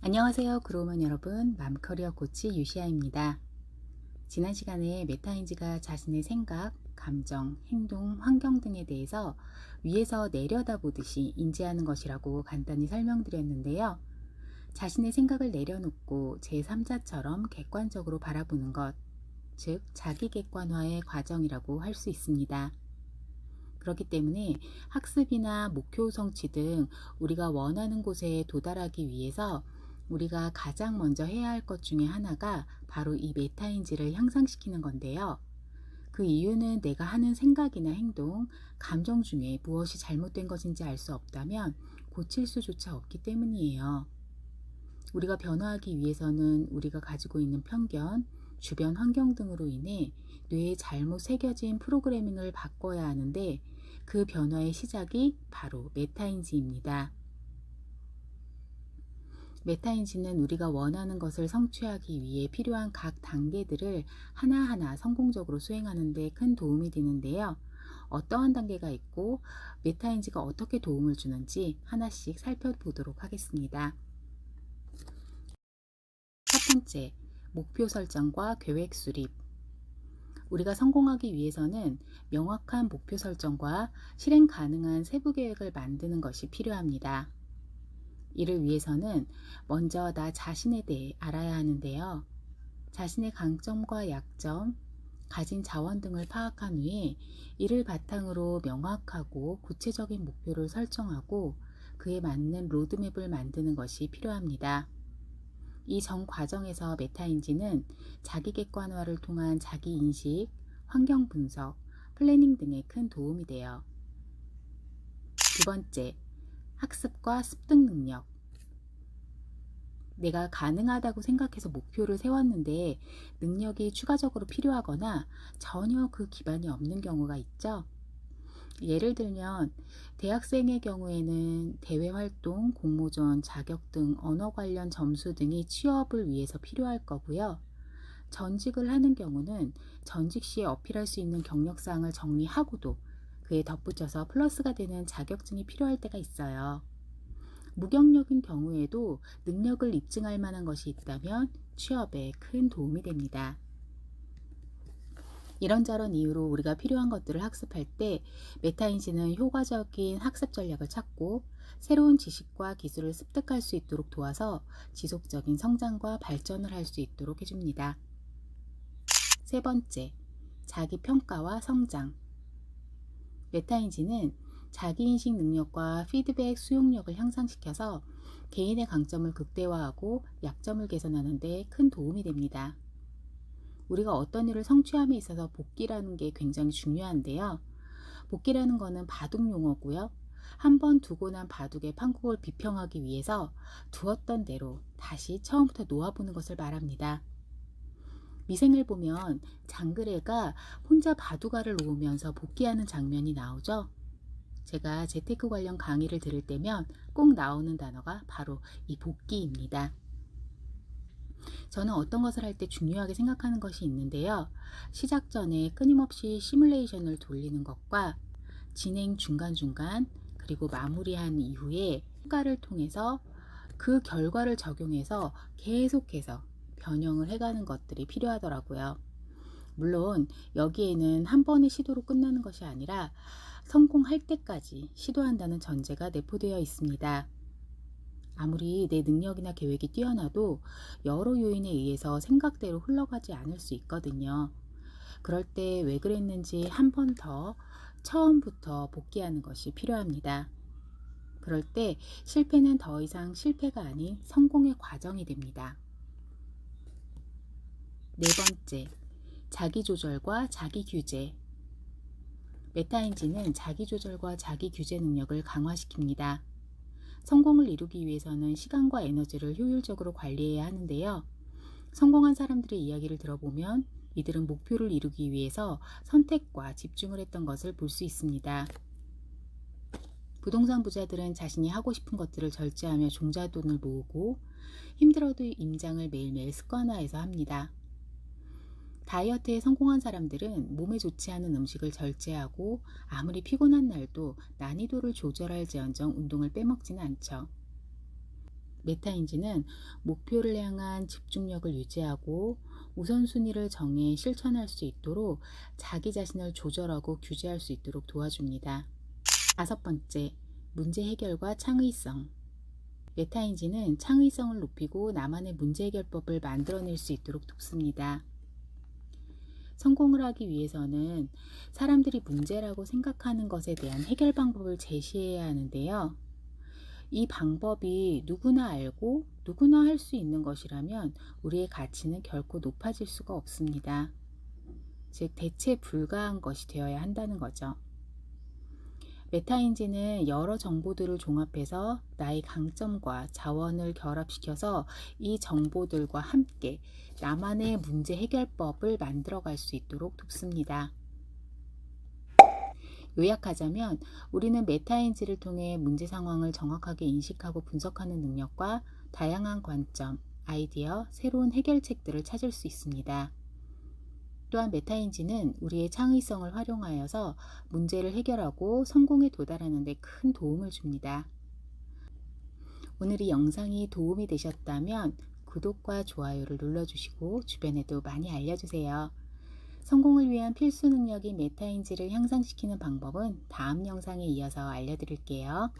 안녕하세요. 그로우먼 여러분, 맘커리어 코치 유시아입니다. 지난 시간에 메타인지가 자신의 생각, 감정, 행동, 환경 등에 대해서 위에서 내려다보듯이 인지하는 것이라고 간단히 설명드렸는데요. 자신의 생각을 내려놓고 제3자처럼 객관적으로 바라보는 것, 즉 자기객관화의 과정이라고 할 수 있습니다. 그렇기 때문에 학습이나 목표 성취 등 우리가 원하는 곳에 도달하기 위해서 우리가 가장 먼저 해야 할 것 중에 하나가 바로 이 메타인지를 향상시키는 건데요. 그 이유는 내가 하는 생각이나 행동, 감정 중에 무엇이 잘못된 것인지 알 수 없다면 고칠 수조차 없기 때문이에요. 우리가 변화하기 위해서는 우리가 가지고 있는 편견, 주변 환경 등으로 인해 뇌에 잘못 새겨진 프로그래밍을 바꿔야 하는데 그 변화의 시작이 바로 메타인지입니다. 메타인지는 우리가 원하는 것을 성취하기 위해 필요한 각 단계들을 하나하나 성공적으로 수행하는 데 큰 도움이 되는데요. 어떠한 단계가 있고 메타인지가 어떻게 도움을 주는지 하나씩 살펴보도록 하겠습니다. 첫 번째, 목표 설정과 계획 수립. 우리가 성공하기 위해서는 명확한 목표 설정과 실행 가능한 세부 계획을 만드는 것이 필요합니다. 이를 위해서는 먼저 나 자신에 대해 알아야 하는데요. 자신의 강점과 약점, 가진 자원 등을 파악한 후에 이를 바탕으로 명확하고 구체적인 목표를 설정하고 그에 맞는 로드맵을 만드는 것이 필요합니다. 이 전 과정에서 메타인지는 자기 객관화를 통한 자기 인식, 환경 분석, 플래닝 등에 큰 도움이 돼요. 두 번째, 학습과 습득 능력. 내가 가능하다고 생각해서 목표를 세웠는데 능력이 추가적으로 필요하거나 전혀 그 기반이 없는 경우가 있죠. 예를 들면 대학생의 경우에는 대외 활동, 공모전, 자격증, 언어 관련 점수 등이 취업을 위해서 필요할 거고요. 전직을 하는 경우는 전직 시에 어필할 수 있는 경력사항을 정리하고도 그에 덧붙여서 플러스가 되는 자격증이 필요할 때가 있어요. 무경력인 경우에도 능력을 입증할 만한 것이 있다면 취업에 큰 도움이 됩니다. 이런저런 이유로 우리가 필요한 것들을 학습할 때 메타인지는 효과적인 학습 전략을 찾고 새로운 지식과 기술을 습득할 수 있도록 도와서 지속적인 성장과 발전을 할 수 있도록 해줍니다. 세 번째, 자기 평가와 성장. 메타인지는 자기인식 능력과 피드백 수용력을 향상시켜서 개인의 강점을 극대화하고 약점을 개선하는 데 큰 도움이 됩니다. 우리가 어떤 일을 성취함에 있어서 복기라는 게 굉장히 중요한데요. 복기라는 거는 바둑 용어고요. 한번 두고 난 바둑의 판국을 비평하기 위해서 두었던 대로 다시 처음부터 놓아보는 것을 말합니다. 미생을 보면 장그래가 혼자 바둑알을 놓으면서 복기하는 장면이 나오죠. 제가 재테크 관련 강의를 들을 때면 꼭 나오는 단어가 바로 이 복기입니다. 저는 어떤 것을 할 때 중요하게 생각하는 것이 있는데요. 시작 전에 끊임없이 시뮬레이션을 돌리는 것과 진행 중간중간 그리고 마무리한 이후에 평가를 통해서 그 결과를 적용해서 계속해서 변형을 해가는 것들이 필요하더라고요. 물론 여기에는 한 번의 시도로 끝나는 것이 아니라 성공할 때까지 시도한다는 전제가 내포되어 있습니다. 아무리 내 능력이나 계획이 뛰어나도 여러 요인에 의해서 생각대로 흘러가지 않을 수 있거든요. 그럴 때 왜 그랬는지 한 번 더 처음부터 복귀하는 것이 필요합니다. 그럴 때 실패는 더 이상 실패가 아닌 성공의 과정이 됩니다. 네 번째, 자기조절과 자기규제. 메타인지는 자기조절과 자기규제 능력을 강화시킵니다. 성공을 이루기 위해서는 시간과 에너지를 효율적으로 관리해야 하는데요. 성공한 사람들의 이야기를 들어보면 이들은 목표를 이루기 위해서 선택과 집중을 했던 것을 볼 수 있습니다. 부동산 부자들은 자신이 하고 싶은 것들을 절제하며 종잣돈을 모으고 힘들어도 임장을 매일매일 습관화해서 합니다. 다이어트에 성공한 사람들은 몸에 좋지 않은 음식을 절제하고 아무리 피곤한 날도 난이도를 조절할지언정 운동을 빼먹지는 않죠. 메타인지는 목표를 향한 집중력을 유지하고 우선순위를 정해 실천할 수 있도록 자기 자신을 조절하고 규제할 수 있도록 도와줍니다. 다섯 번째, 문제 해결과 창의성. 메타인지는 창의성을 높이고 나만의 문제 해결법을 만들어낼 수 있도록 돕습니다. 성공을 하기 위해서는 사람들이 문제라고 생각하는 것에 대한 해결 방법을 제시해야 하는데요. 이 방법이 누구나 알고 누구나 할 수 있는 것이라면 우리의 가치는 결코 높아질 수가 없습니다. 즉, 대체 불가한 것이 되어야 한다는 거죠. 메타인지는 여러 정보들을 종합해서 나의 강점과 자원을 결합시켜서 이 정보들과 함께 나만의 문제 해결법을 만들어갈 수 있도록 돕습니다. 요약하자면 우리는 메타인지를 통해 문제 상황을 정확하게 인식하고 분석하는 능력과 다양한 관점, 아이디어, 새로운 해결책들을 찾을 수 있습니다. 또한 메타인지는 우리의 창의성을 활용하여서 문제를 해결하고 성공에 도달하는 데 큰 도움을 줍니다. 오늘 이 영상이 도움이 되셨다면 구독과 좋아요를 눌러주시고 주변에도 많이 알려주세요. 성공을 위한 필수 능력인 메타인지를 향상시키는 방법은 다음 영상에 이어서 알려드릴게요.